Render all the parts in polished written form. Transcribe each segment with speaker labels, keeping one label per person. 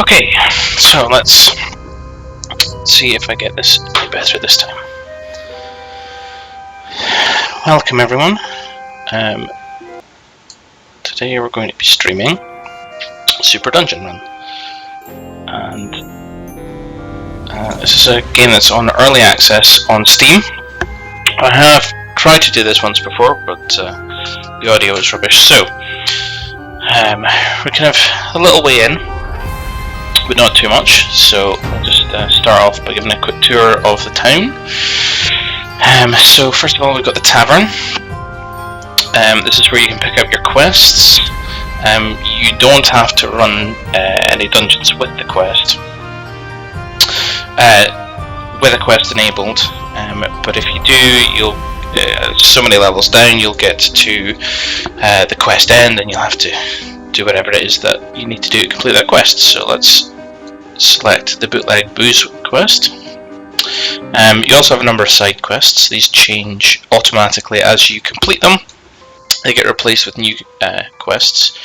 Speaker 1: Okay, so let's see if I get this better this time. Welcome everyone. Today we're going to be streaming Super Dungeon Run, and this is a game that's on early access on Steam. I have tried to do this once before, but the audio is rubbish, so we're kind of a little way in, but not too much, so I'll just start off by giving a quick tour of the town. So first of all, we've got the tavern. This is where you can pick up your quests. You don't have to run any dungeons with the quest, enabled, but if you do, you'll so many levels down, you'll get to the quest end, and you'll have to do whatever it is that you need to do to complete that quest. So let's select the bootleg booze quest. You also have a number of side quests. These change automatically as you complete them. They get replaced with new quests.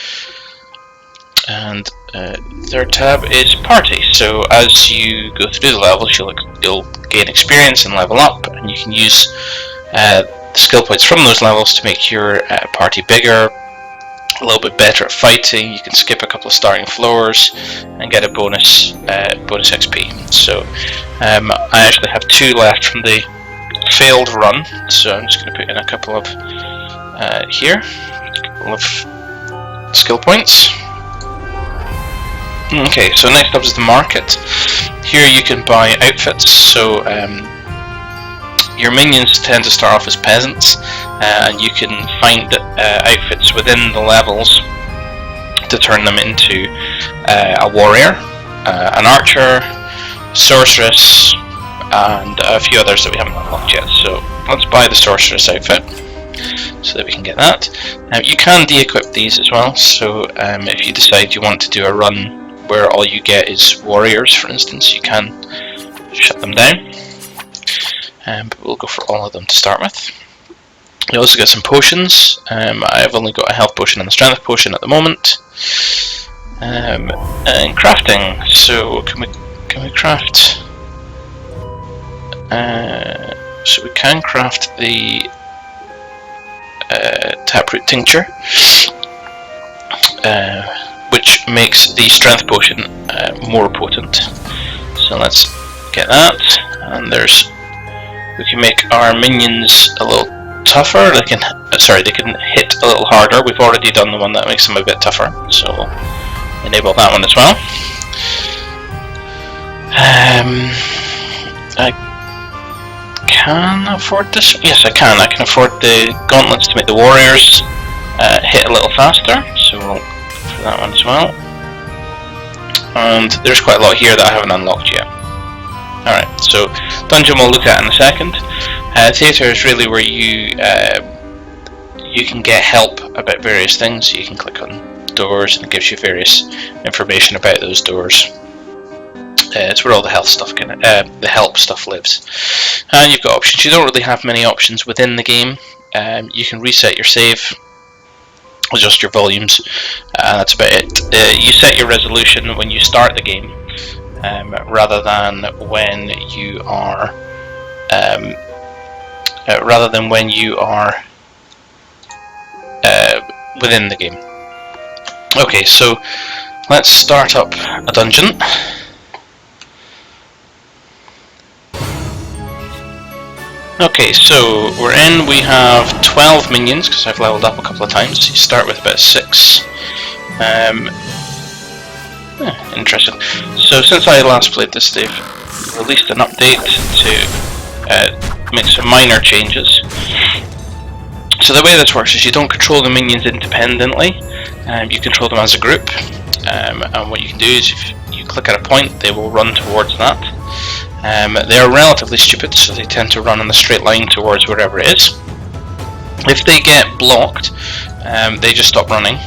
Speaker 1: And third tab is party. So as you go through the levels, you'll gain experience and level up, and you can use the skill points from those levels to make your party bigger, a little bit better at fighting. You can skip a couple of starting floors and get a bonus XP. So I actually have 2 left from the failed run, so I'm just going to put in a couple of here, a couple of skill points. Okay, so next up is the market. Here you can buy outfits. So your minions tend to start off as peasants, and you can find outfits within the levels to turn them into a warrior, an archer, sorceress, and a few others that we haven't unlocked yet. So let's buy the sorceress outfit so that we can get that. You can de-equip these as well, so if you decide you want to do a run where all you get is warriors, for instance, you can shut them down. But we'll go for all of them to start with. You also get some potions. I've only got a health potion and a strength potion at the moment. And crafting. So can we craft? So we can craft the taproot tincture, which makes the strength potion more potent. So let's get that. And we can make our minions a little tougher. They can hit a little harder. We've already done the one that makes them a bit tougher, so we'll enable that one as well. I can afford this. Yes, I can. I can afford the gauntlets to make the warriors hit a little faster, so we'll go for that one as well. And there's quite a lot here that I haven't unlocked yet. Alright, so dungeon we'll look at in a second. Theatre is really where you can get help about various things. You can click on doors and it gives you various information about those doors. It's where all the help stuff lives. And you've got options. You don't really have many options within the game. You can reset your save, adjust your volumes, and that's about it. You set your resolution when you start the game, rather than when you are within the game. Okay, so let's start up a dungeon. Okay, so we're in. We have 12 minions because I've leveled up a couple of times. You start with about 6. Interesting. So since I last played this, they've released an update to make some minor changes. So the way this works is you don't control the minions independently, you control them as a group. And what you can do is if you click at a point, they will run towards that. They are relatively stupid, so they tend to run in a straight line towards wherever it is. If they get blocked, they just stop running.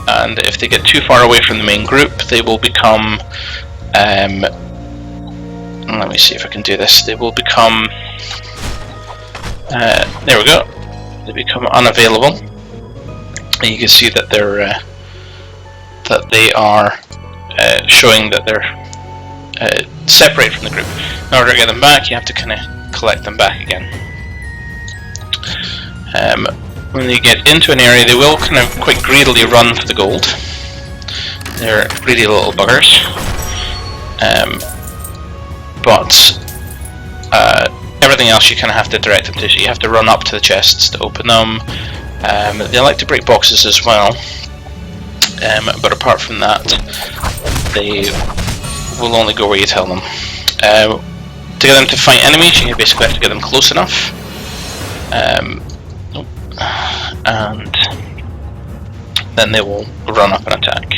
Speaker 1: And if they get too far away from the main group, they will become... let me see if I can do this. They will become... there we go. They become unavailable. And you can see that they are showing that they're separate from the group. In order to get them back, you have to kind of collect them back again. When they get into an area, they will kind of quite greedily run for the gold. They're greedy little buggers. But everything else you kind of have to direct them to. So you have to run up to the chests to open them. They like to break boxes as well. But apart from that, they will only go where you tell them. To get them to fight enemies, you basically have to get them close enough. And then they will run up and attack.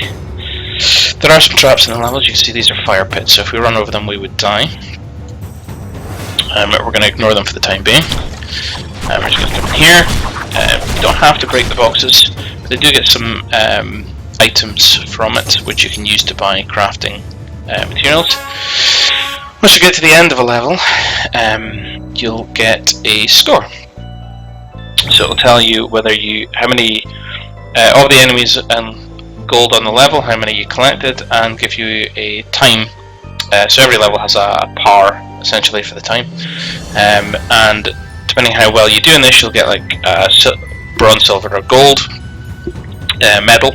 Speaker 1: There are some traps in the levels. You can see these are fire pits, so if we run over them we would die. We're going to ignore them for the time being. We're just going to come in here. You don't have to break the boxes, but they do get some items from it, which you can use to buy crafting materials. Once you get to the end of a level, you'll get a score. So it'll tell you whether how many of the enemies and gold on the level, how many you collected, and give you a time. So every level has a par essentially for the time, and depending how well you do in this, you'll get like bronze, silver, or gold medal,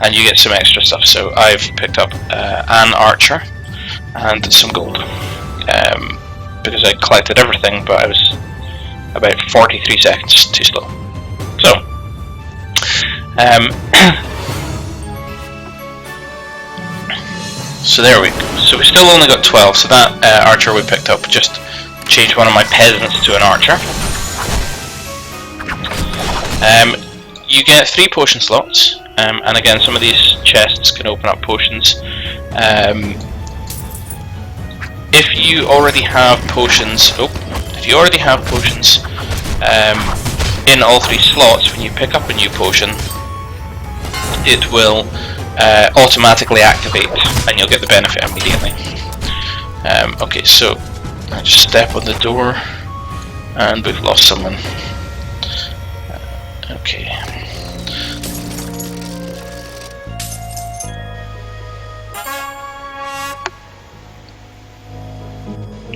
Speaker 1: and you get some extra stuff. So I've picked up an archer and some gold because I collected everything, but I was about 43 seconds too slow. So so there we go. So we still only got 12, so that archer we picked up just changed one of my peasants to an archer. You get 3 potion slots, and again some of these chests can open up potions. If you already have potions, in all 3 slots, when you pick up a new potion, it will automatically activate, and you'll get the benefit immediately. Okay, so I just step on the door, and we've lost someone. Okay.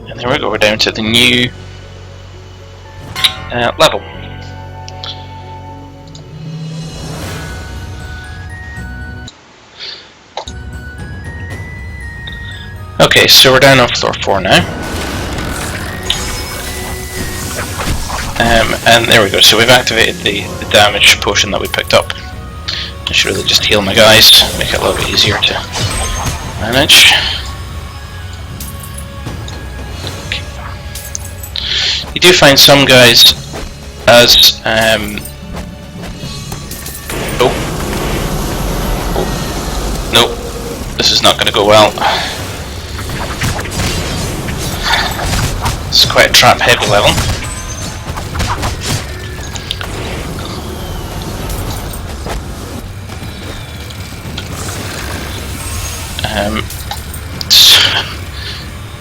Speaker 1: And there we go, we're down to the new level. Okay, so we're down on floor 4 now. And there we go, so we've activated the damage potion that we picked up. I should really just heal my guys, make it a little bit easier to manage. Okay. You do find some guys as nope, this is not going to go well. It's quite a trap heavy level.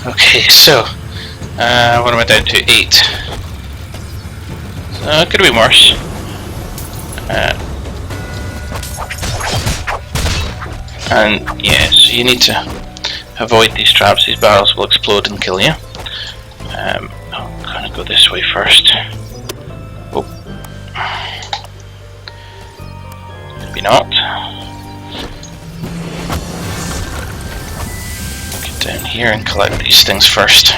Speaker 1: Okay, so what am I down to? 8. So it could have been worse. And yeah, so you need to avoid these traps. These barrels will explode and kill you. I'm gonna go this way first. Oh, maybe not. Get down here and collect these things first.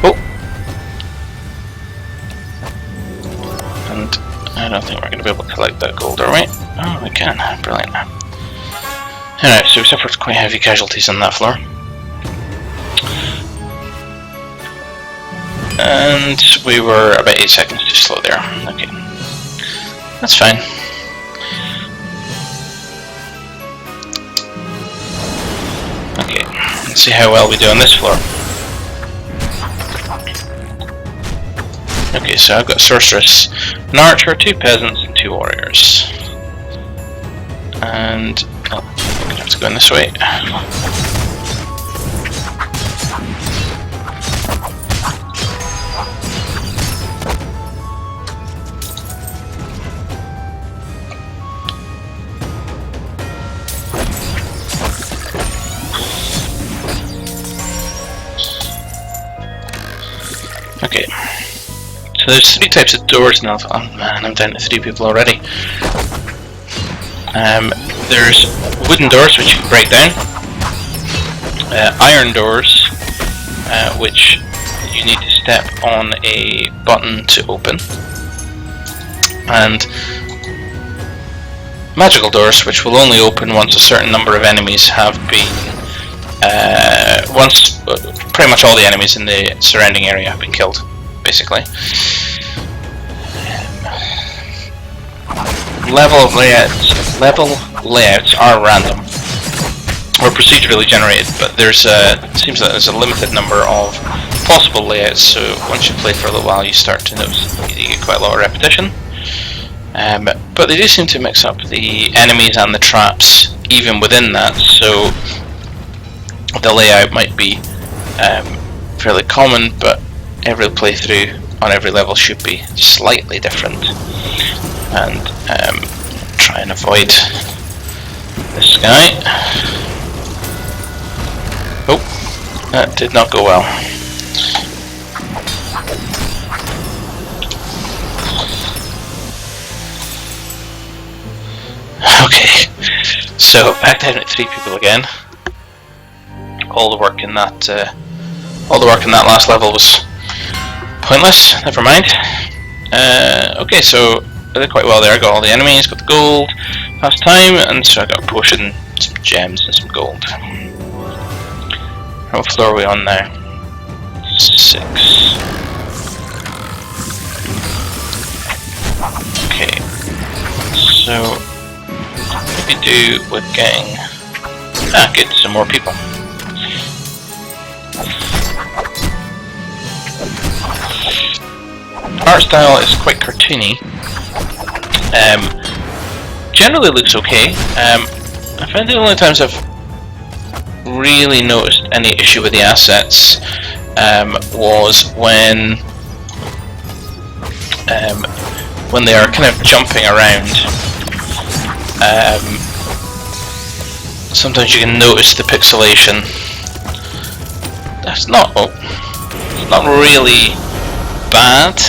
Speaker 1: Oh, and I don't think we're going to be able to collect that gold, are we? Oh, we can. Brilliant. Alright, so we suffered quite heavy casualties on that floor. And we were about 8 seconds too slow there. Okay. That's fine. Okay, let's see how well we do on this floor. Okay, so I've got a sorceress, an archer, 2 peasants, and 2 warriors. And oh, I'm gonna have to go in this way. Okay. So there's 3 types of doors now. Oh man, I'm down to 3 people already. There's wooden doors which you can break down. Iron doors, which you need to step on a button to open. And magical doors, which will only open once a certain number of enemies have been once pretty much all the enemies in the surrounding area have been killed, basically. Level layouts are random or procedurally generated, but there's it seems that there's a limited number of possible layouts. So once you play for a little while, you start to notice that you get quite a lot of repetition. But they do seem to mix up the enemies and the traps even within that, so the layout might be fairly common, but every playthrough on every level should be slightly different. And try and avoid this guy. Oh, that did not go well. Okay, so back down at 3 people again. All the work in that last level was pointless. Never mind. Okay, so I did quite well there. I got all the enemies, got the gold last time, and so I got a potion, some gems, and some gold. What floor are we on now? 6. Okay, so what we do with getting get some more people. Art style is quite cartoony. Generally looks okay. I find the only times I've really noticed any issue with the assets was when they are kind of jumping around. Sometimes you can notice the pixelation. That's not really bad,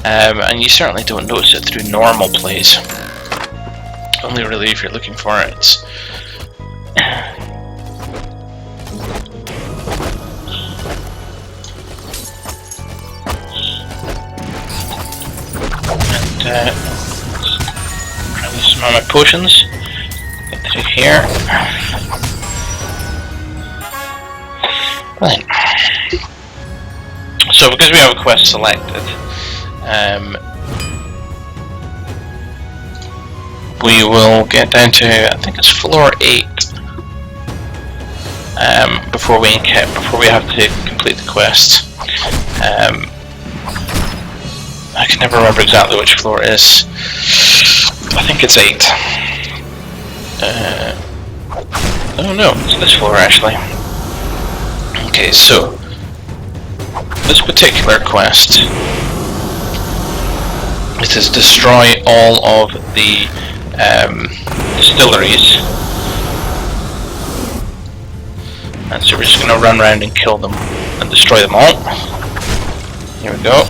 Speaker 1: and you certainly don't notice it through normal plays. Only really if you're looking for it. It's and some of my potions. Get through here. Right. So because we have a quest selected, we will get down to, I think it's floor 8, before we have to complete the quest. I can never remember exactly which floor it is. I think it's 8. Oh no, it's this floor actually. Okay, so this particular quest, it is destroy all of the distilleries, and so we're just going to run around and kill them and destroy them all. Here we go.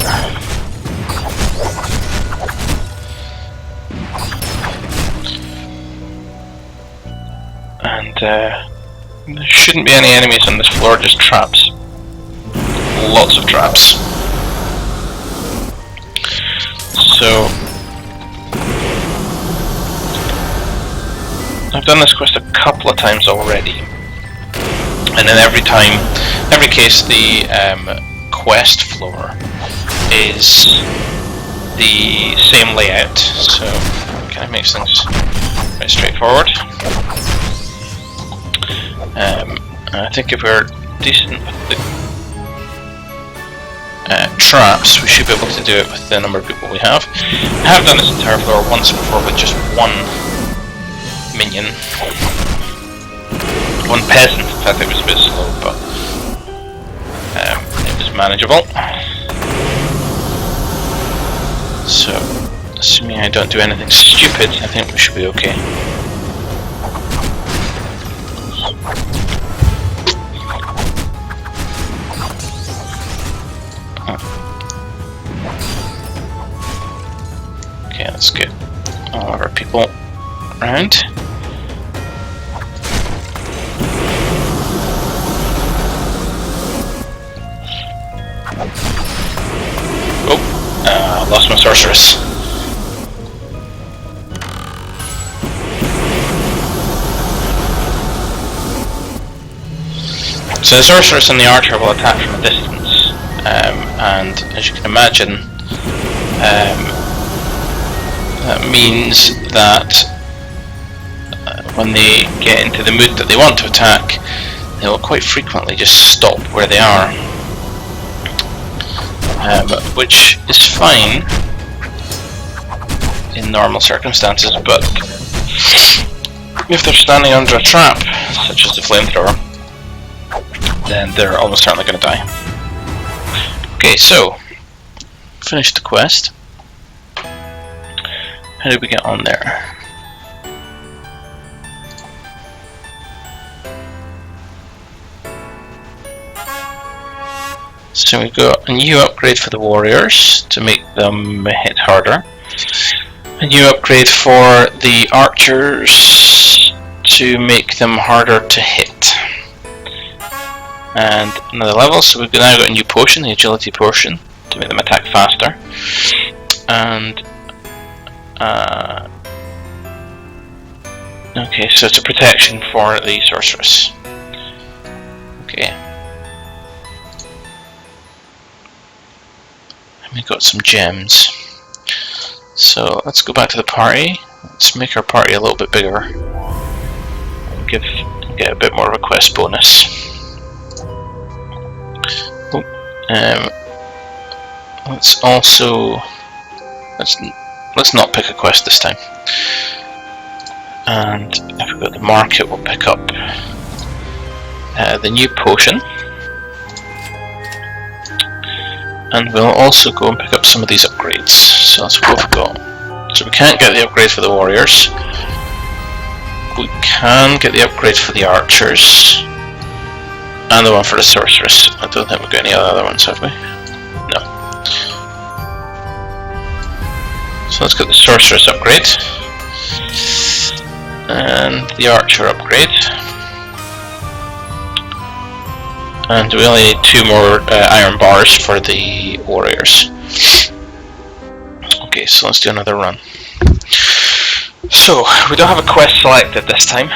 Speaker 1: And there shouldn't be any enemies on this floor, just traps. Lots of traps. So I've done this quest a couple of times already, and in every case the quest floor is the same layout, so it kind of makes things very straightforward. I think if we're decent with the traps, we should be able to do it with the number of people we have. I have done this entire floor once before with just one minion. One peasant. In fact, it was a bit slow, but it was manageable. So, assuming I don't do anything stupid, I think we should be okay. let's get all of our people around. Oh, lost my sorceress. So the sorceress and the archer will attack from a distance, and as you can imagine, that means that when they get into the mood that they want to attack, they will quite frequently just stop where they are, which is fine in normal circumstances, but if they're standing under a trap, such as the flamethrower, then they're almost certainly going to die. Okay, so finished the quest. How did we get on there? So we got a new upgrade for the warriors to make them hit harder. A new upgrade for the archers to make them harder to hit. And another level, so we've now got a new potion, the agility potion, to make them attack faster. And okay, so it's a protection for the sorceress. Okay. And we've got some gems. So let's go back to the party. Let's make our party a little bit bigger. And get a bit more of a quest bonus. Let's not pick a quest this time. And if we go to the market, we'll pick up the new potion, and we'll also go and pick up some of these upgrades. So let's both go. So we can't get the upgrade for the warriors. We can get the upgrade for the archers. And the one for the sorceress. I don't think we've got any other ones, have we? No. So let's get the sorceress upgrade. And the archer upgrade. And we only need 2 more iron bars for the warriors. Okay, so let's do another run. So, we don't have a quest selected this time.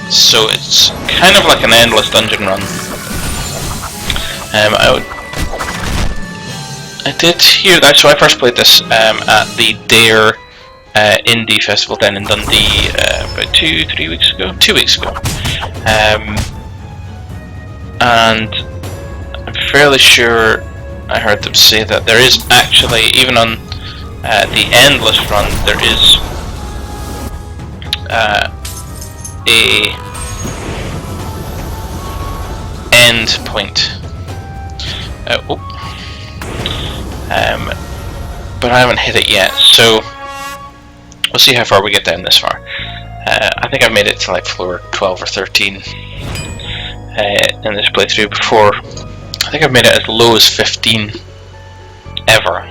Speaker 1: So it's kind of like an endless dungeon run. I did hear that, so I first played this at the Dare Indie Festival down in Dundee about 2 weeks ago. And I'm fairly sure I heard them say that there is actually, even on the endless run, there is a end point. But I haven't hit it yet, so we'll see how far we get down this far. I think I've made it to like floor 12 or 13 in this playthrough before. I think I've made it as low as 15 ever.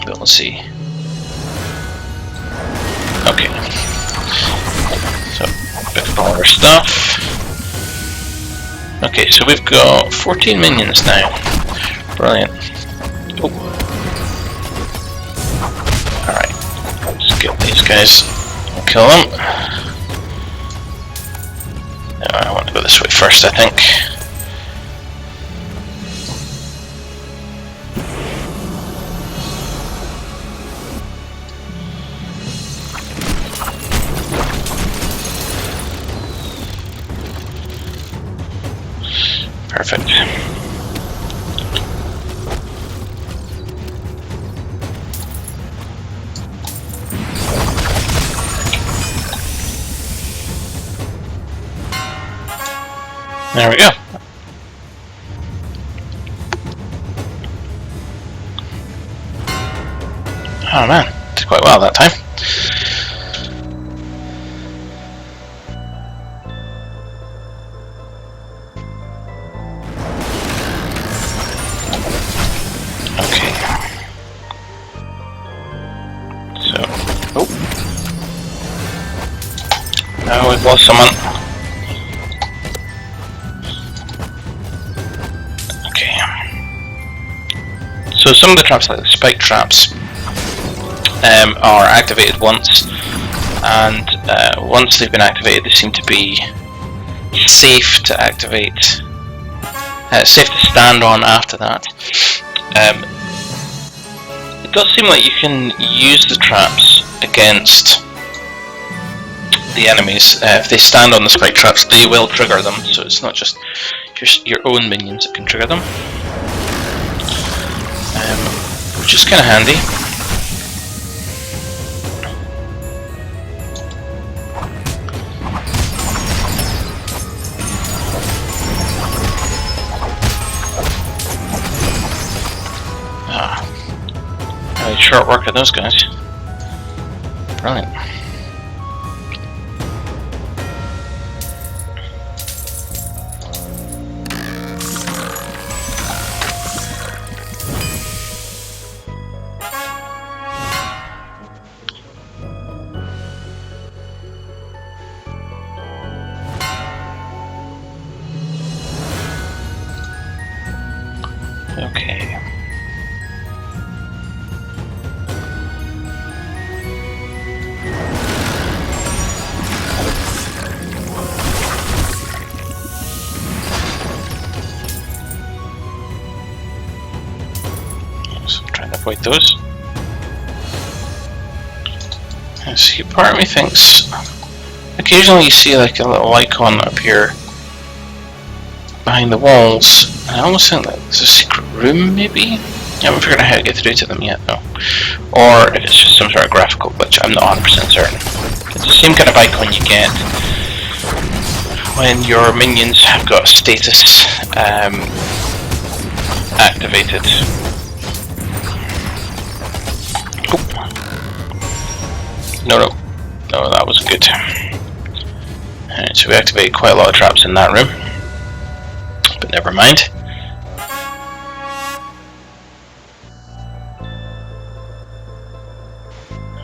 Speaker 1: But we'll see. Okay. So, pick up all our stuff. Okay, so we've got 14 minions now. Brilliant. Oh. Alright, let's get these guys and kill them. I want to go this way first, I think. Perfect. There we go. Oh man, did quite well that time. Oh. Oh, we've lost someone. Okay. So some of the traps, like the spike traps, are activated once, and once they've been activated, they seem to be safe to activate. Safe to stand on after that. It does seem like you can use the traps against the enemies. If they stand on the spike traps, they will trigger them, so it's not just your own minions that can trigger them, which is kind of handy. Really short work of those guys. Brilliant. Okay. So I'm trying to avoid those. And see, part of me thinks occasionally you see like a little icon appear behind the walls. I almost think that there's a secret room, maybe? I haven't figured out how to get through to them yet, though. Or if it's just some sort of graphical glitch, I'm not 100% certain. It's the same kind of icon you get when your minions have got status activated. Oh. No, that was good. Alright, so we activated quite a lot of traps in that room. But never mind.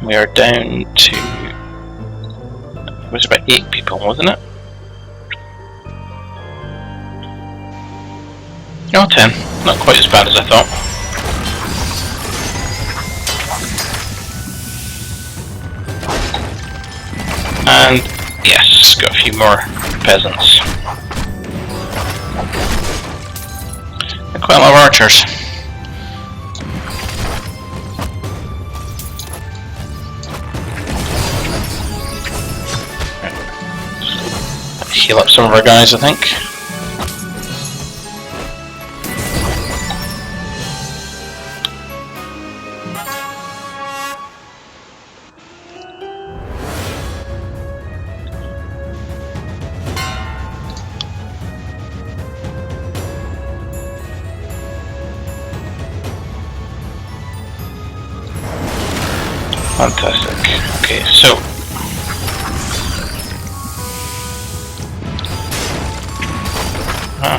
Speaker 1: We are down to... it was about 8 people, wasn't it? No, 10. Not quite as bad as I thought. And yes, got a few more peasants. And quite a lot of archers. Heal up some of our guys, I think. Fantastic. Okay, so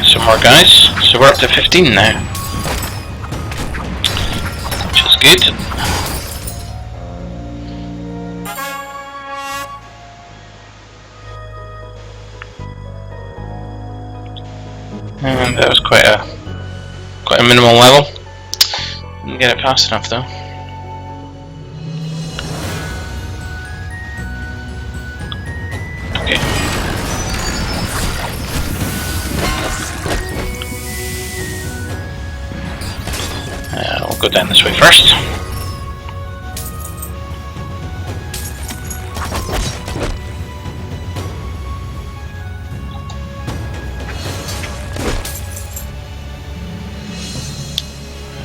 Speaker 1: some more guys. So we're up to 15 now, which is good. And that was quite a minimal level. Didn't get it fast enough though. We'll go down this way first.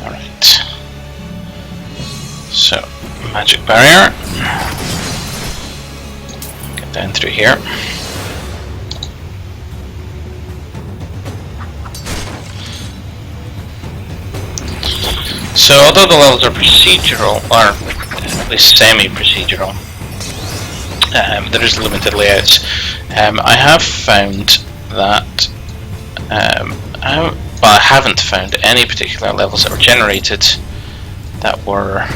Speaker 1: Alright. So, magic barrier. Get down through here. So although the levels are procedural, or at least semi-procedural, there is limited layouts. I have found that I haven't found any particular levels that were generated that were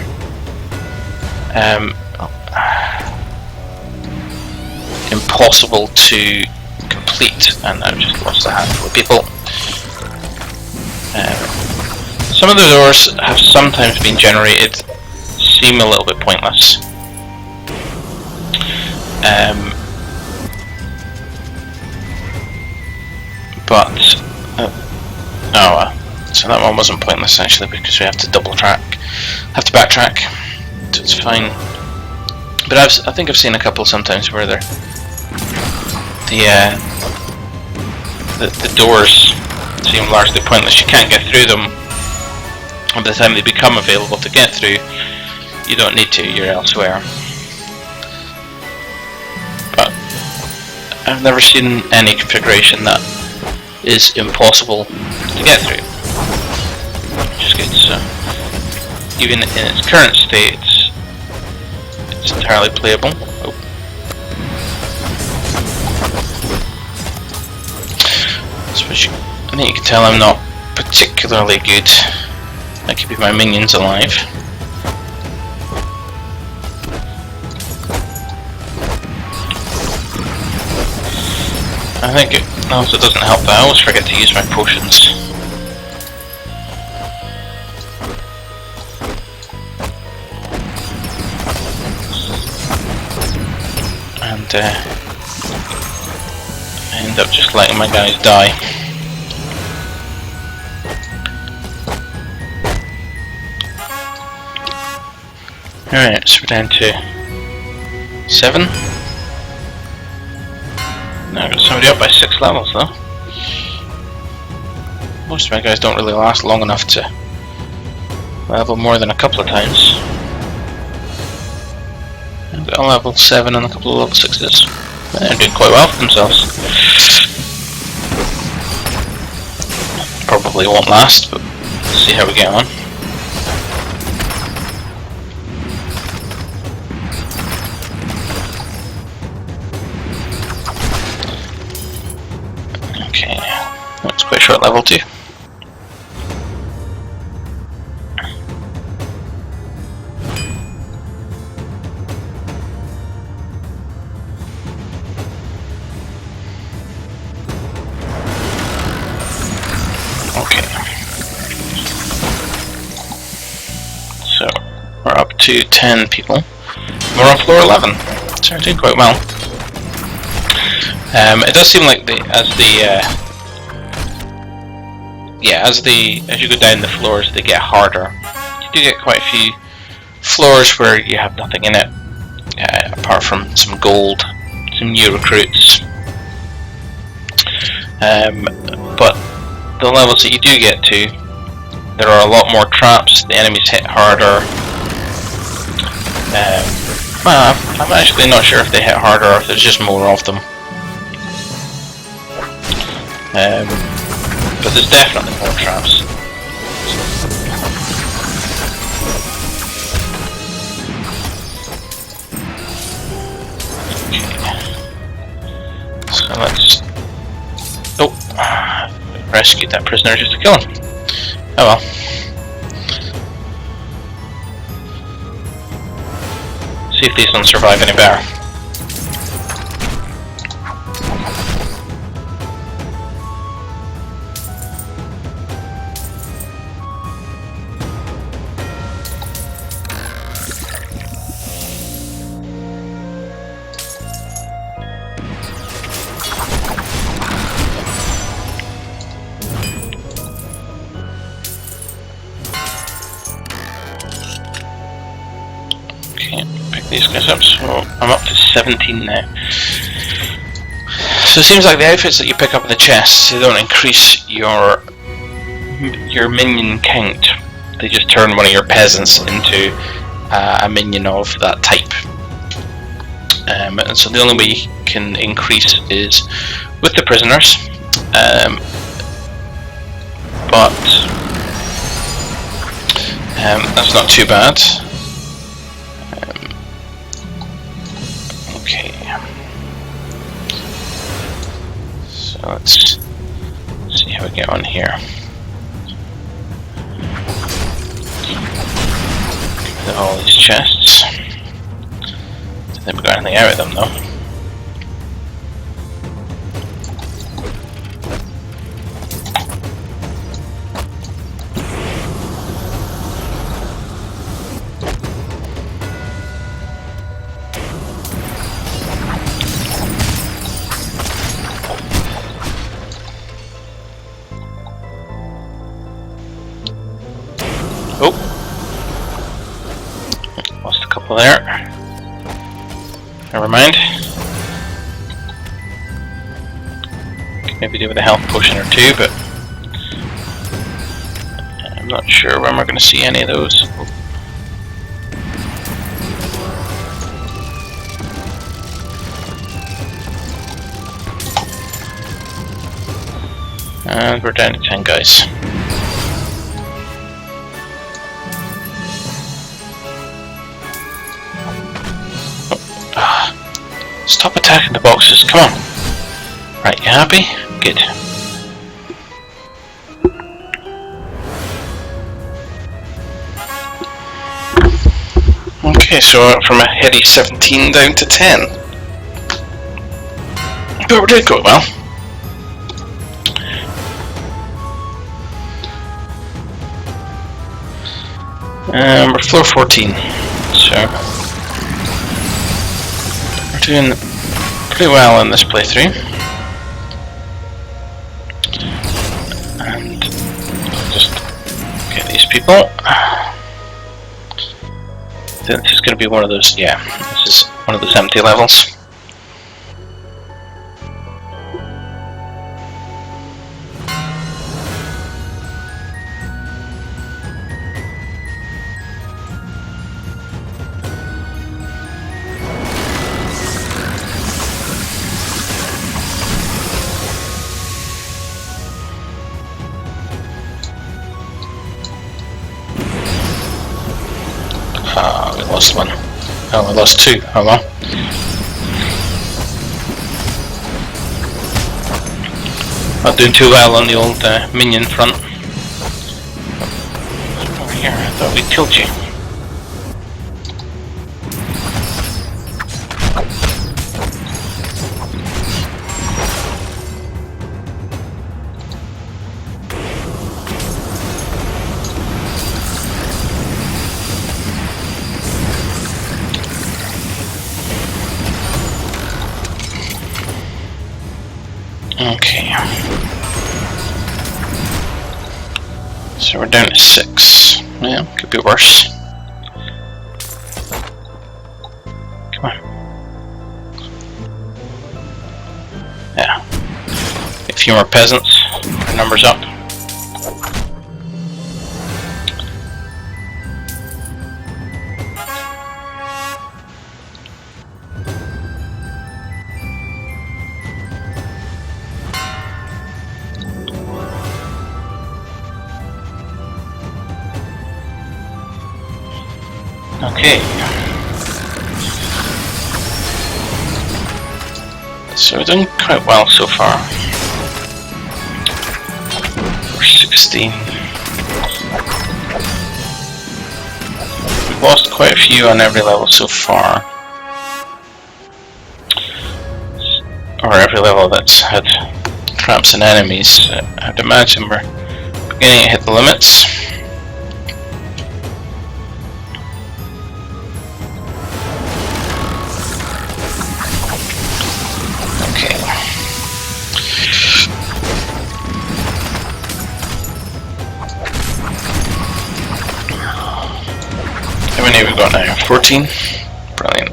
Speaker 1: impossible to complete, and I've just lost a handful of people. Some of the doors have sometimes been generated, seem a little bit pointless. So that one wasn't pointless actually, because we have to backtrack, so it's fine. But I think I've seen a couple sometimes where the doors seem largely pointless. You can't get through them, and by the time they become available to get through, you don't need to, you're elsewhere. But I've never seen any configuration that is impossible to get through, which is good. So even in its current state, it's entirely playable. Oh. I think you can tell I'm not particularly good at keeping my minions alive. I think it also doesn't help that I always forget to use my potions. And I end up just letting my guys die. Alright, so we're down to 7. Now I've got somebody up by 6 levels though. Most of my guys don't really last long enough to level more than a couple of times. I've got a level 7 and a couple of level 6s. They're doing quite well for themselves. Probably won't last, but let's see how we get on. Okay, that's quite short level 2. Okay, so we're up to 10 people. We're on floor 11, so we're doing quite well. It does seem like as you go down the floors, they get harder. You do get quite a few floors where you have nothing in it, apart from some gold, some new recruits. But the levels that you do get to, there are a lot more traps. The enemies hit harder. I'm actually not sure if they hit harder or if there's just more of them. But there's definitely more traps. Okay. So let's... Oh! Rescued that prisoner just to kill him. Oh well. See if these ones survive any better. These guys up, so I'm up to 17 now. So it seems like the outfits that you pick up in the chests, they don't increase your minion count. They just turn one of your peasants into a minion of that type. And so the only way you can increase is with the prisoners. But that's not too bad. Okay, so let's see how we get on here. All these chests. Don't think we got anything out of them though. Never mind. Could maybe do with a health potion or two, but I'm not sure when we're going to see any of those. And we're down to 10 guys. Stop attacking the boxes, come on! Right, you happy? Good. Okay, so from a heady 17 down to 10. But we're doing quite well. We're floor 14, so we're doing pretty well in this playthrough. And I'll just get these people. I think this is going to be one of those, yeah, this is one of those empty levels. We lost one. Oh, we lost two. Oh well. Not doing too well on the old minion front. Over here, I thought we killed you. Okay. So we're down to 6. Yeah, could be worse. Come on. Yeah. A few more peasants. Our numbers up. Okay. So we're doing quite well so far. We're 16. We've lost quite a few on every level so far. Or every level that's had traps and enemies. I'd imagine we're beginning to hit the limits. How many have we got now? 14? Brilliant.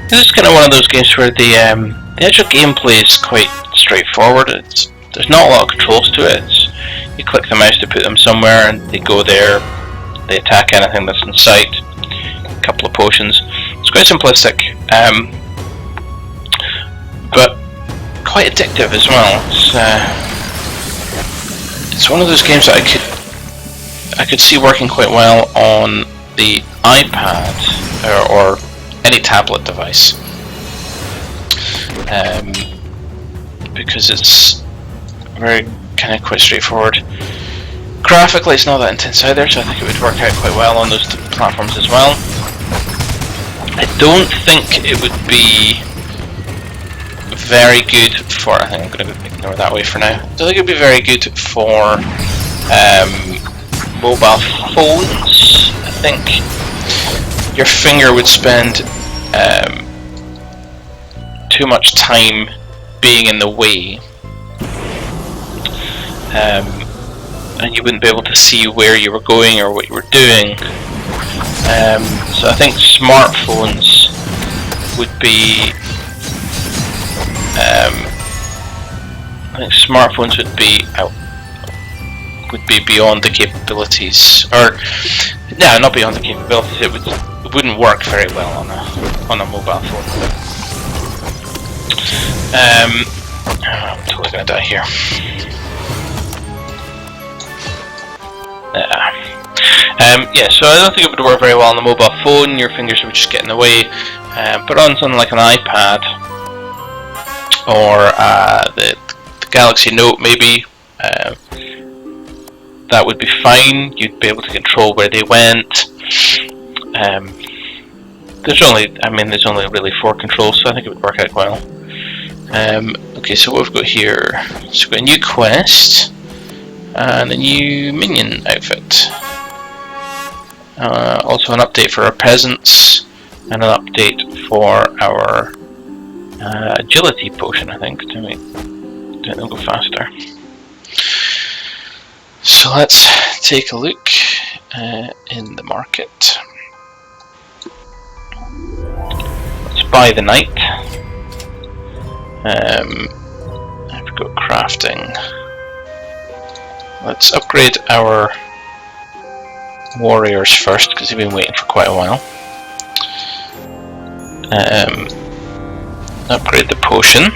Speaker 1: This is kind of one of those games where the actual gameplay is quite straightforward. There's not a lot of controls to it. You click the mouse to put them somewhere and they go there, they attack anything that's in sight, a couple of potions. It's quite simplistic, but quite addictive as well. It's one of those games that I could see working quite well on the iPad or any tablet device, because it's very kind of quite straightforward. Graphically it's not that intense either, so I think it would work out quite well on those platforms as well. I don't think it would be very good for, I think I'm going to ignore that way for now. I don't think it would be very good for mobile phones, I think. your finger would spend too much time being in the way, and you wouldn't be able to see where you were going or what you were doing. So I think smartphones would be would be beyond the capabilities, or no, not beyond the capabilities. It wouldn't work very well on a mobile phone. I'm totally gonna die here. Yeah, so I don't think it would work very well on the mobile phone. Your fingers would just get in the way. But on something like an iPad or the Galaxy Note, maybe that would be fine. You'd be able to control where they went. There's only really 4 controls, so I think it would work out well. Okay, so what we've got here, so we've got a new quest and a new minion outfit. Also an update for our peasants and an update for our agility potion, I think, to make them go faster. So let's take a look in the market. Let's buy the knight. I've got crafting. Let's upgrade our warriors first, because they've been waiting for quite a while. Upgrade the potion.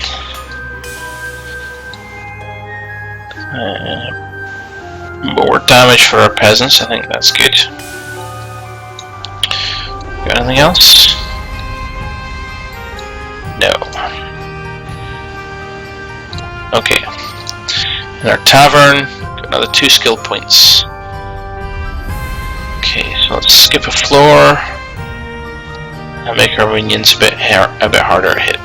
Speaker 1: More damage for our peasants, I think that's good. Got anything else? No. Okay. In our tavern, got another 2 skill points. Okay, so let's skip a floor and make our minions a bit harder to hit.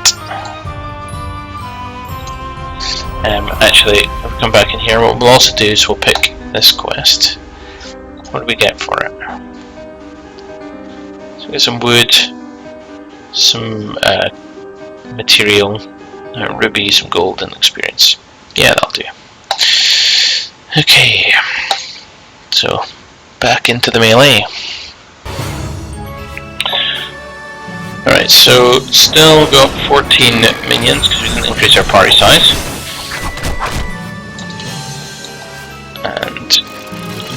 Speaker 1: Actually, if we come back in here, what we'll also do is we'll pick this quest. What do we get for it? So we get some wood, some material, ruby, some gold, and experience. Yeah, that'll do. Okay, so back into the melee. Alright, so still got 14 minions because we didn't increase our party size. And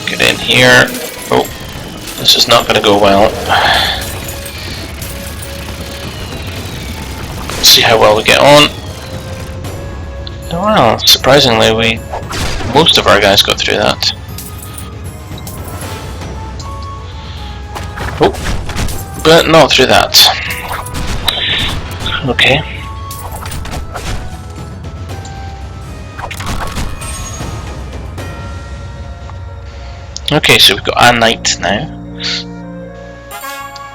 Speaker 1: get in here. Oh, this is not going to go well. Let's see how well we get on. Oh, well, surprisingly, most of our guys got through that. Oh, but not through that. Okay. Okay, so we've got a knight now.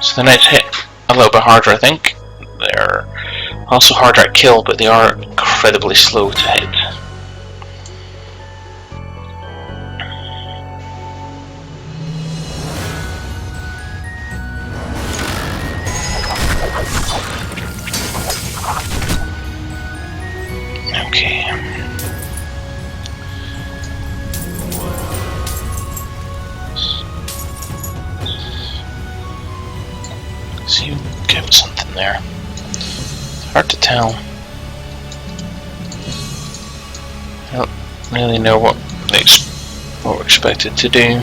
Speaker 1: So the knights hit a little bit harder, I think. They're also harder at kill, but they are incredibly slow to hit. Okay. So you give something there. It's hard to tell. I don't really know what we're expected to do.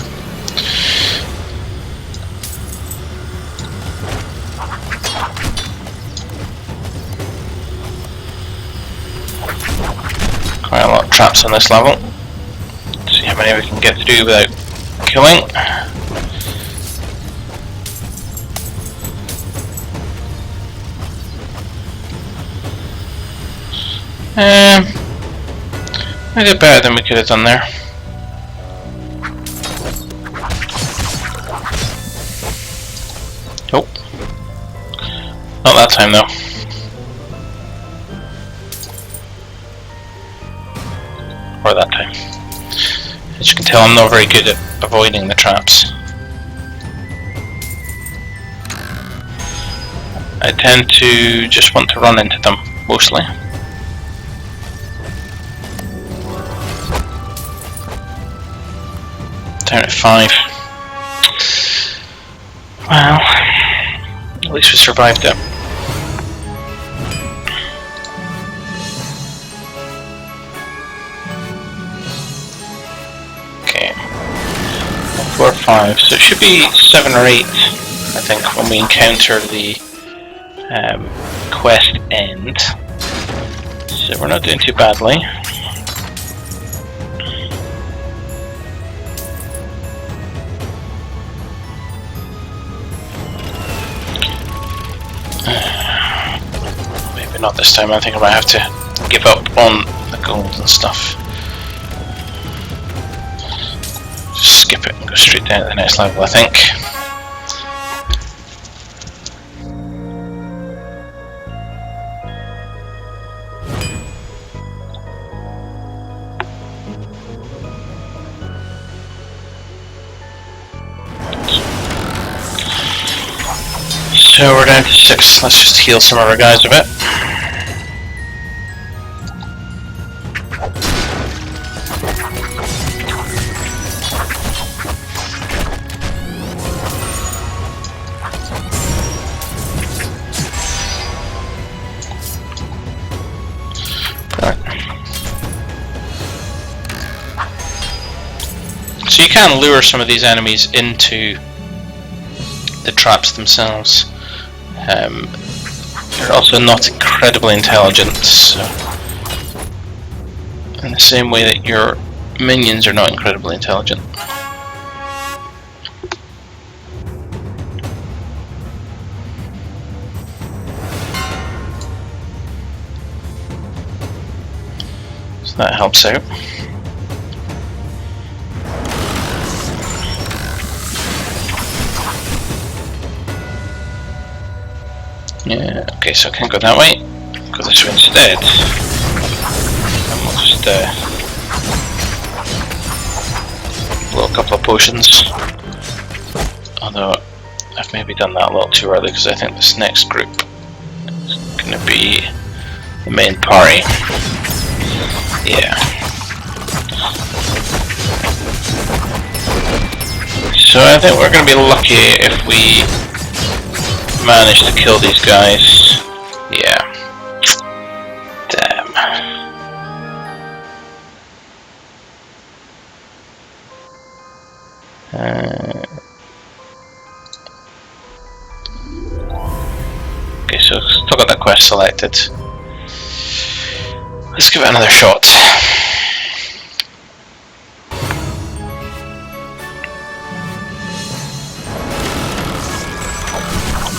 Speaker 1: Quite a lot of traps on this level. Let's see how many we can get through without killing. I did better than we could have done there. Nope. Not that time though. Or that time. As you can tell, I'm not very good at avoiding the traps. I tend to just want to run into them, mostly. Down at 5. Well, at least we survived it. Okay. 4 or 5, so it should be 7 or 8, I think, when we encounter the quest end. So we're not doing too badly. Maybe not this time. I think I might have to give up on the gold and stuff. Just skip it and go straight down to the next level, I think. So we're down to 6. Let's just heal some of our guys a bit. So you can lure some of these enemies into the traps themselves. They're also not incredibly intelligent, so in the same way that your minions are not incredibly intelligent. So that helps out. Yeah, okay, so I can't go that way. Go this way instead. And we'll just blow a couple of potions. Although I've maybe done that a little too early because I think this next group is going to be the main party. Yeah. So I think we're going to be lucky if we manage to kill these guys. Yeah. Damn. Okay, so still got that quest selected. Let's give it another shot.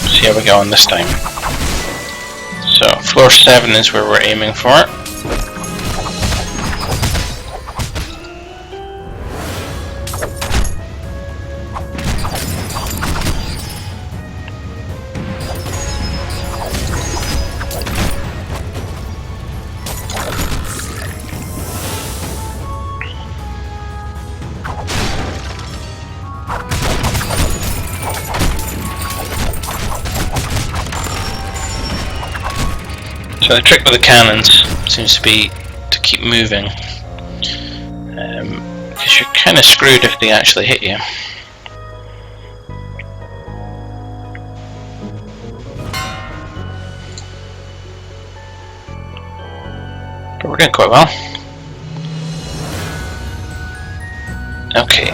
Speaker 1: See how we go on this time. So floor 7 is where we're aiming for. So the trick with the cannons seems to be to keep moving, because you're kind of screwed if they actually hit you. But we're doing quite well. Okay.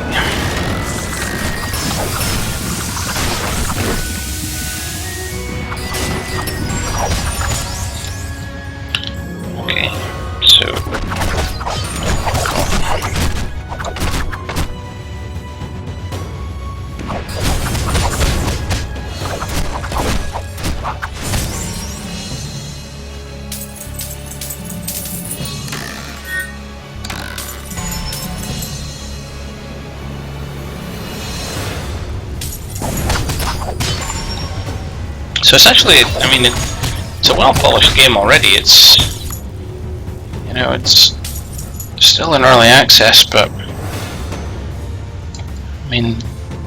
Speaker 1: So it's actually, I mean, it's a well-polished game already. It's, you know, it's still in early access, but I mean,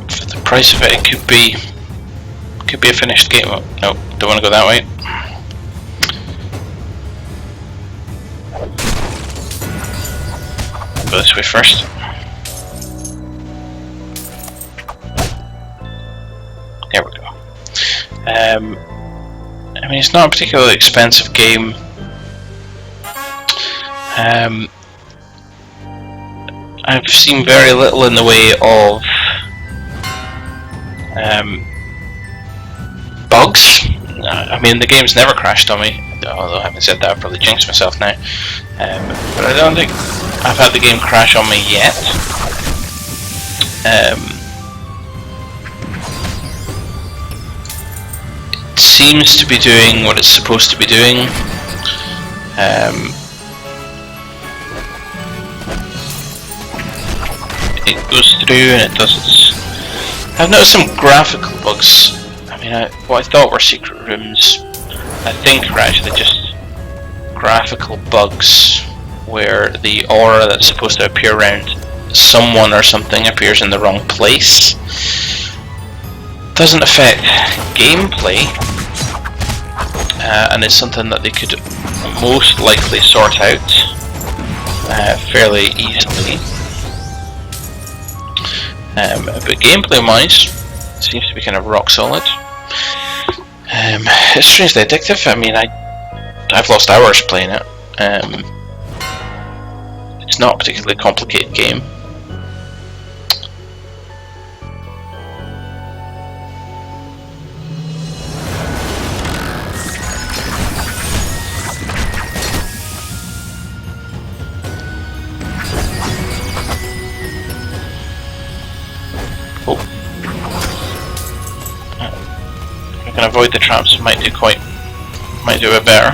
Speaker 1: for the price of it, it could be a finished game. Oh, no. don't want to go that way. Go this way first. There we go. I mean, it's not a particularly expensive game. I've seen very little in the way of bugs. I mean, the game's never crashed on me, although having said that, I've probably jinxed myself now. But I don't think I've had the game crash on me yet. It seems to be doing what it's supposed to be doing. It goes through and it does its... I've noticed some graphical bugs. I mean, what I thought were secret rooms, I think are actually just graphical bugs where the aura that's supposed to appear around someone or something appears in the wrong place. Doesn't affect gameplay, and it's something that they could most likely sort out fairly easily. But gameplay wise, it seems to be kind of rock solid. It's strangely addictive. I mean, I've lost hours playing it. It's not a particularly complicated game. Can avoid the traps, might do a bit better.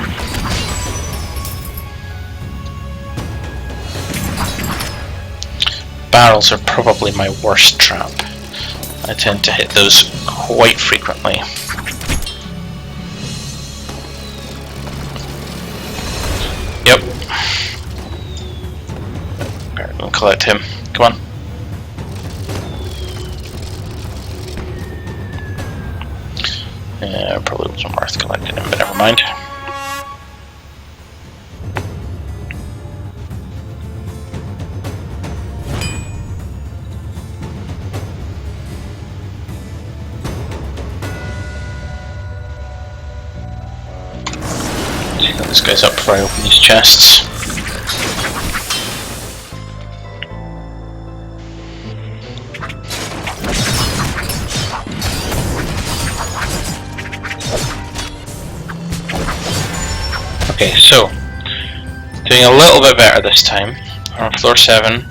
Speaker 1: Barrels are probably my worst trap. I tend to hit those quite frequently. Yep. We'll collect him. Come on. Probably wasn't worth collecting him, but never mind. See that this guy's up before I open these chests. Okay, so doing a little bit better this time. On floor 7,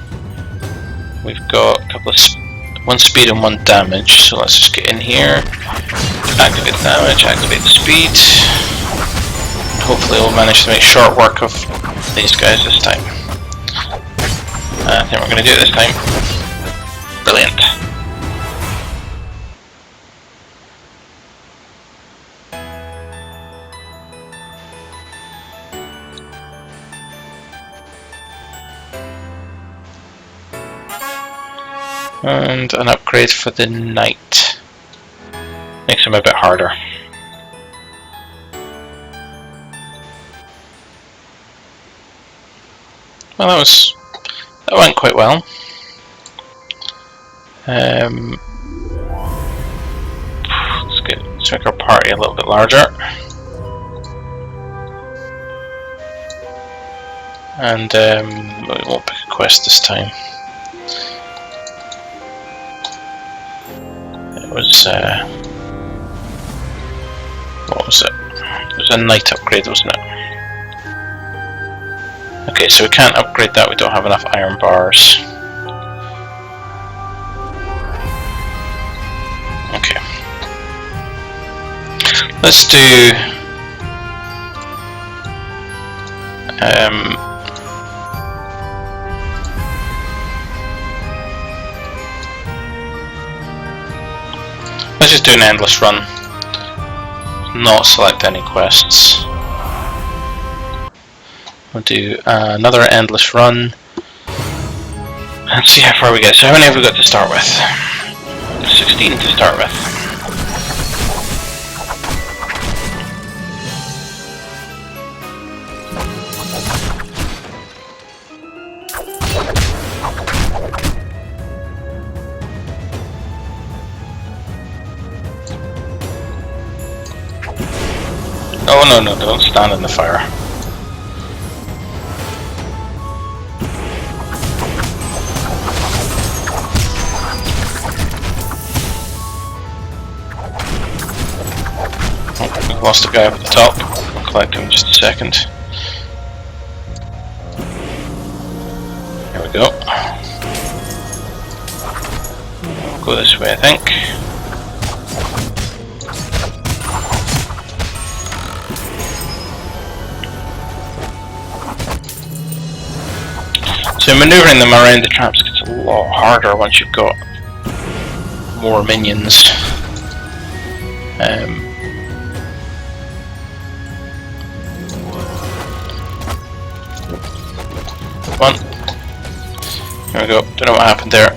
Speaker 1: we've got a couple of one speed and one damage. So let's just get in here, activate the damage, activate the speed. Hopefully, we'll manage to make short work of these guys this time. I think we're going to do it this time. Brilliant. And an upgrade for the knight. Makes him a bit harder. Well, that went quite well. Let's make our party a little bit larger. And we won't pick a quest this time. It was what was it? It was a knight upgrade, wasn't it? Okay, so we can't upgrade that, we don't have enough iron bars. Okay. Let's do let's just do an endless run. Not select any quests. We'll do another endless run and see how far we get. So how many have we got to start with? 16 to start with. Oh no, no, don't stand in the fire. Oh, we've lost a guy up at the top. I'll collect him in just a second. There we go. We'll go this way, I think. So maneuvering them around the traps gets a lot harder once you've got more minions. One. There we go. Don't know what happened there.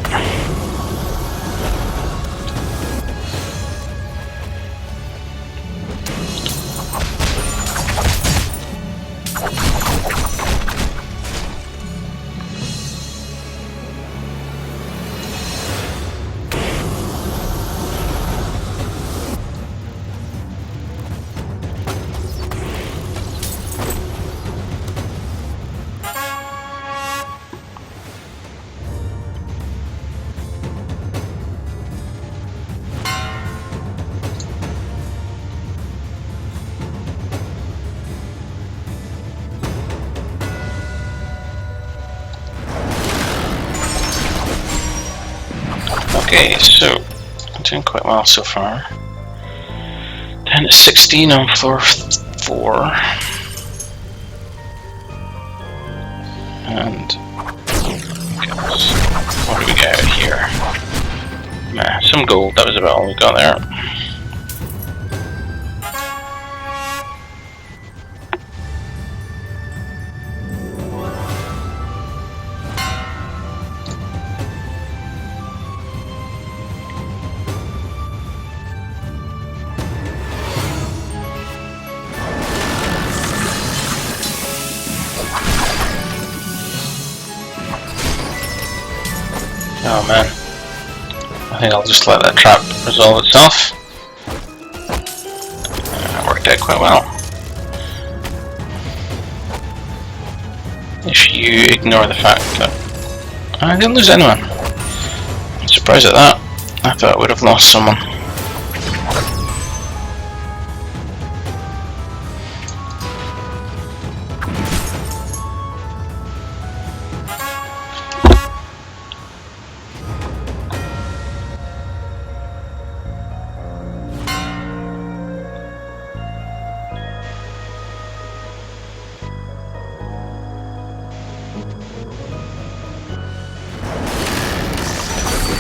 Speaker 1: Okay, so I'm doing quite well so far. Down to 16 on floor 4. And what do we get out here? Some gold, that was about all we got there. Oh man, I think I'll just let that trap resolve itself. That worked out quite well. If you ignore the fact that I didn't lose anyone. I'm surprised at that. I thought I would have lost someone.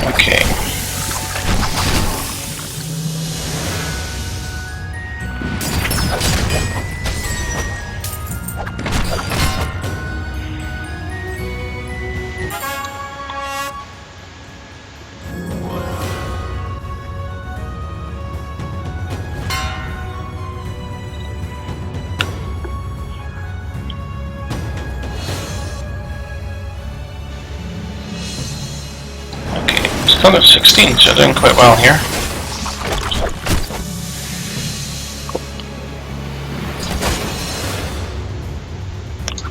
Speaker 1: Okay. Still got 16, so doing quite well here.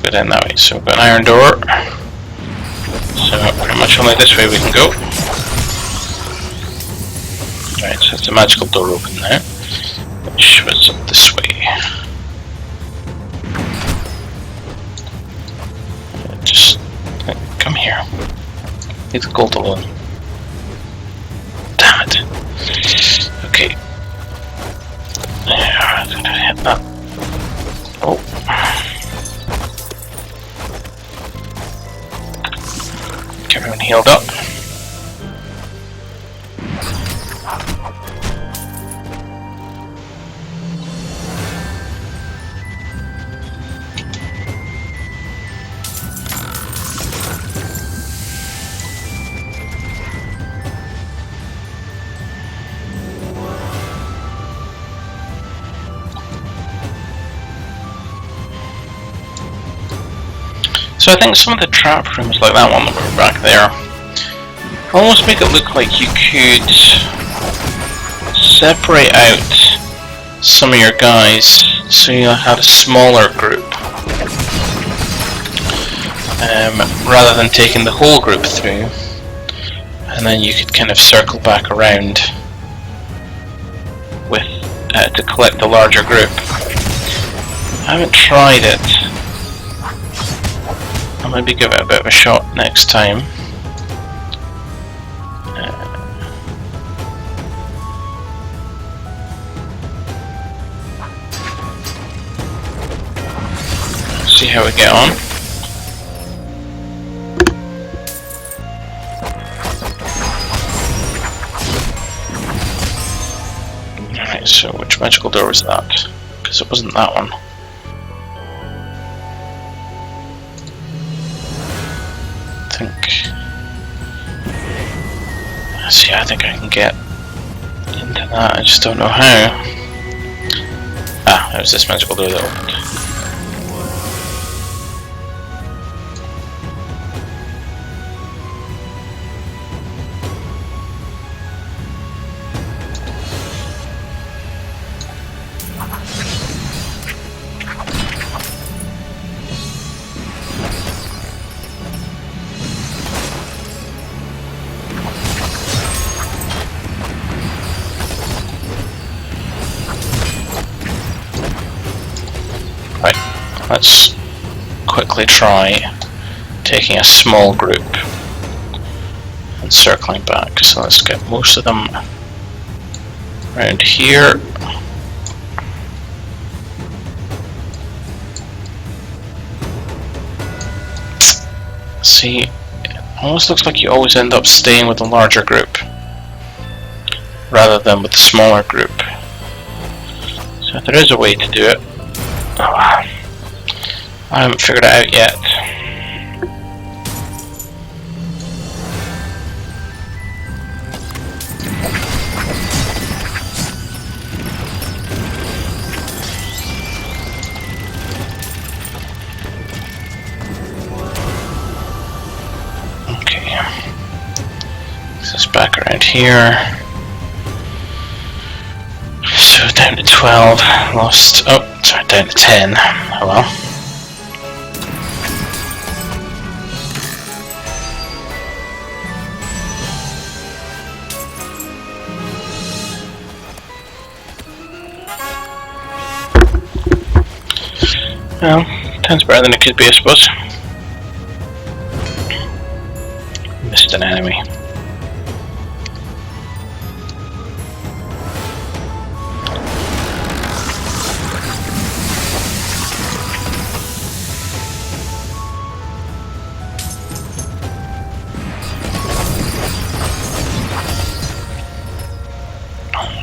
Speaker 1: Go down that way. So we've got an iron door. So pretty much only this way we can go. Right, so it's a magical door open there, which was up this way. Just come here. Leave the gold alone. Damn it. Okay. Yeah, I'm gonna hit that. Oh. Get everyone healed up. So I think some of the trap rooms, like that one that were back there, almost make it look like you could separate out some of your guys so you had a smaller group, rather than taking the whole group through, and then you could kind of circle back around with to collect the larger group. I haven't tried it. I'll maybe give it a bit of a shot next time. See how we get on. Right, so which magical door was that? Because it wasn't that one. I think I can get into that, I just don't know how. Ah, there's this magical door that opened. Let's quickly try taking a small group and circling back. So let's get most of them around here. See, it almost looks like you always end up staying with the larger group rather than with the smaller group. So if there is a way to do it, I haven't figured it out yet. Okay. This is back around here. So down to 12. Lost. Oh, sorry, down to 10. Oh well. Well, 10's better than it could be, I suppose. Missed an enemy.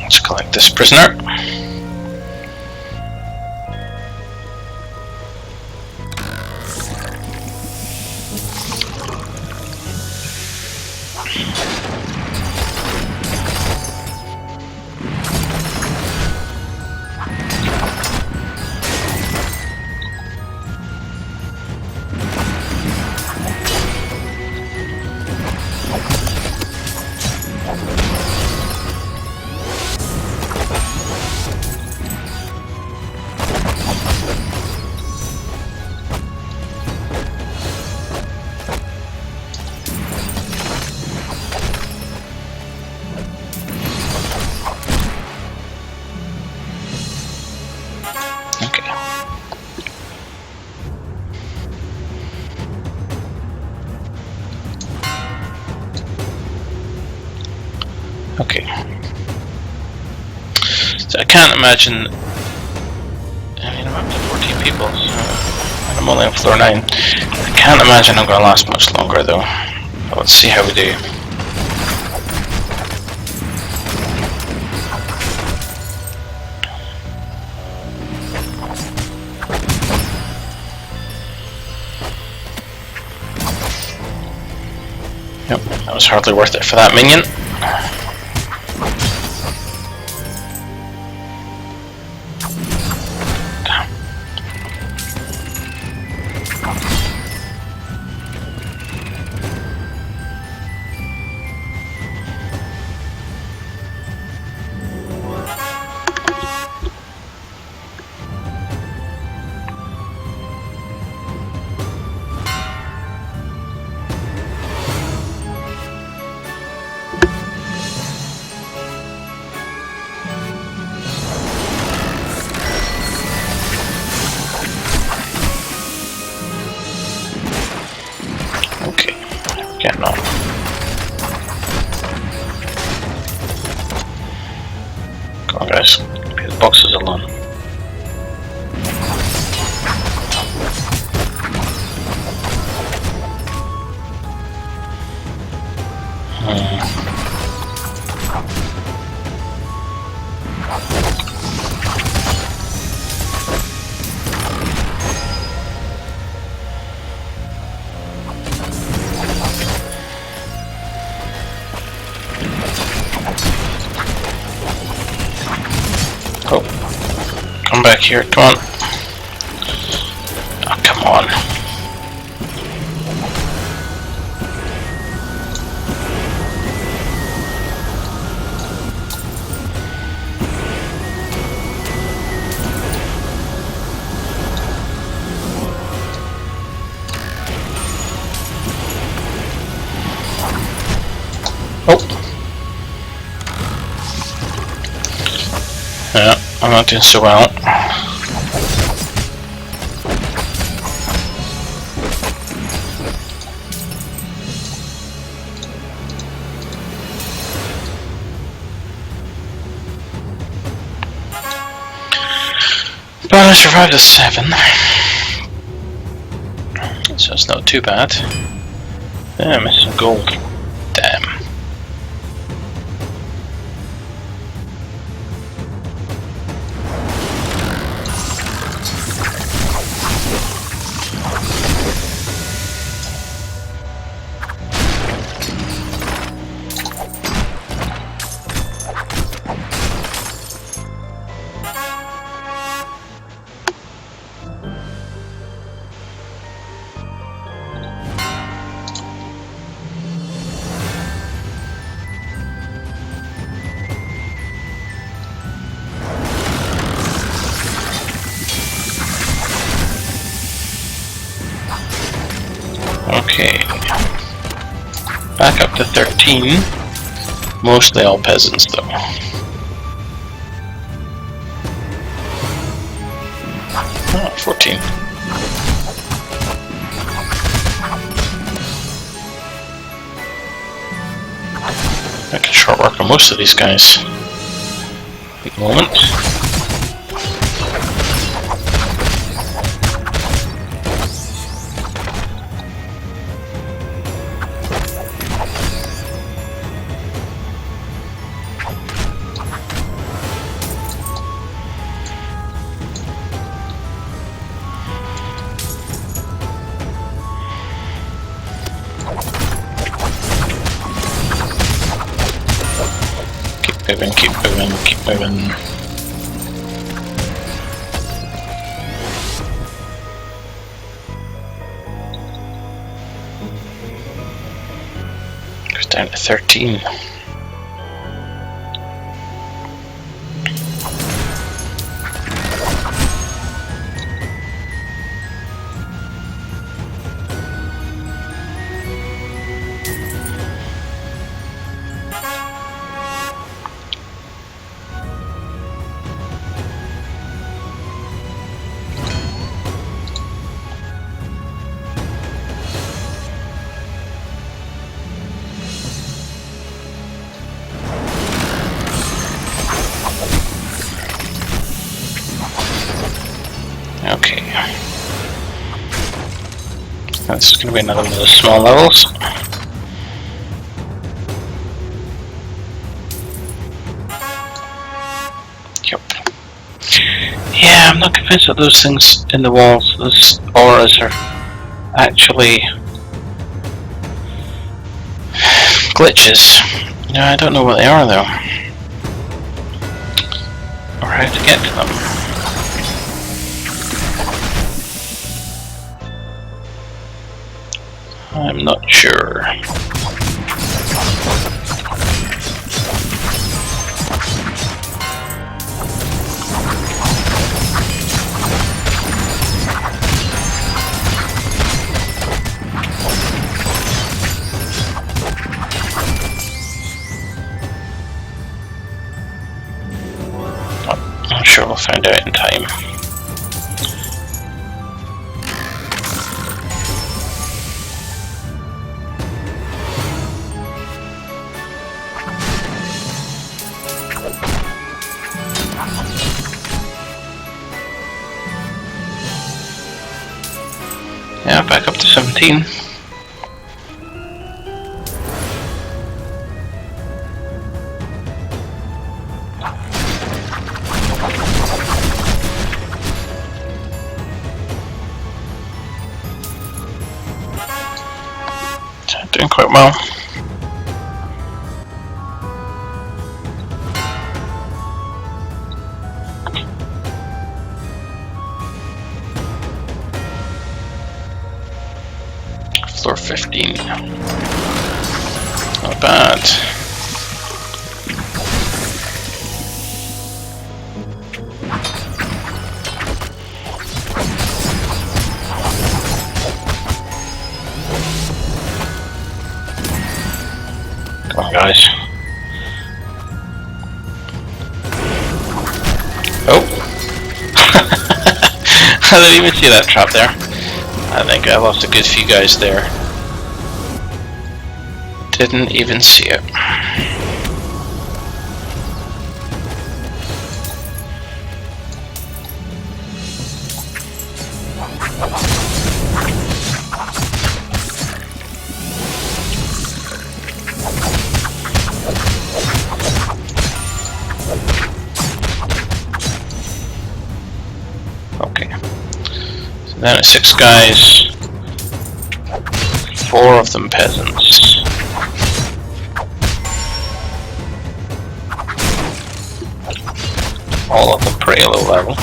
Speaker 1: Let's collect this prisoner. Okay. So I can't imagine. I mean, I'm up to 14 people, so and I'm only on floor 9. I can't imagine I'm going to last much longer, though. But let's see how we do. Yep, that was hardly worth it for that minion. or not. Come on, guys. Leave the boxes alone. Oh, come back here, come on. Oh, come on. Oh. Yeah, I'm not doing so well. But I survived a 7. So it's not too bad. Yeah, I missed some gold. Damn. Okay. Back up to 13. Mostly all peasants, though. Oh, 14. I can short work on most of these guys. At the moment. Keep moving, keep moving. Goes down to 13. Okay. This is going to be another one of the small levels. Yep. Yeah, I'm not convinced that those things in the walls, those auras, are actually glitches. No, I don't know what they are though. Or how to get to them. I'm not sure. I'm sure we'll find out in time. Yeah, back up to 17. Doing quite well. Floor 15. Not bad. Come on, guys. Oh! I didn't even see that trap there. I think I lost a good few guys there. Didn't even see it. Okay. So then it's 6 guys. 4 of them peasants. All of them pretty low level.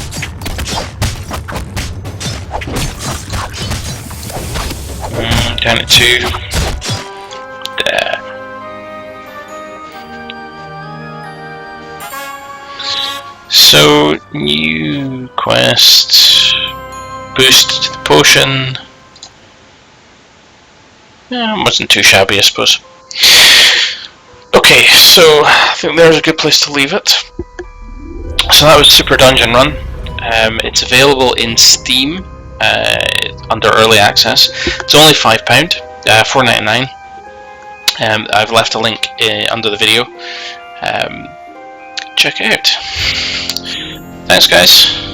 Speaker 1: Down to 2. There. So, new quest. Boost to the potion. Yeah, wasn't too shabby, I suppose. Okay, so I think there's a good place to leave it. So that was Super Dungeon Run. It's available in Steam under Early Access. It's only £5, $4.99. I've left a link under the video. Check it out. Thanks, guys.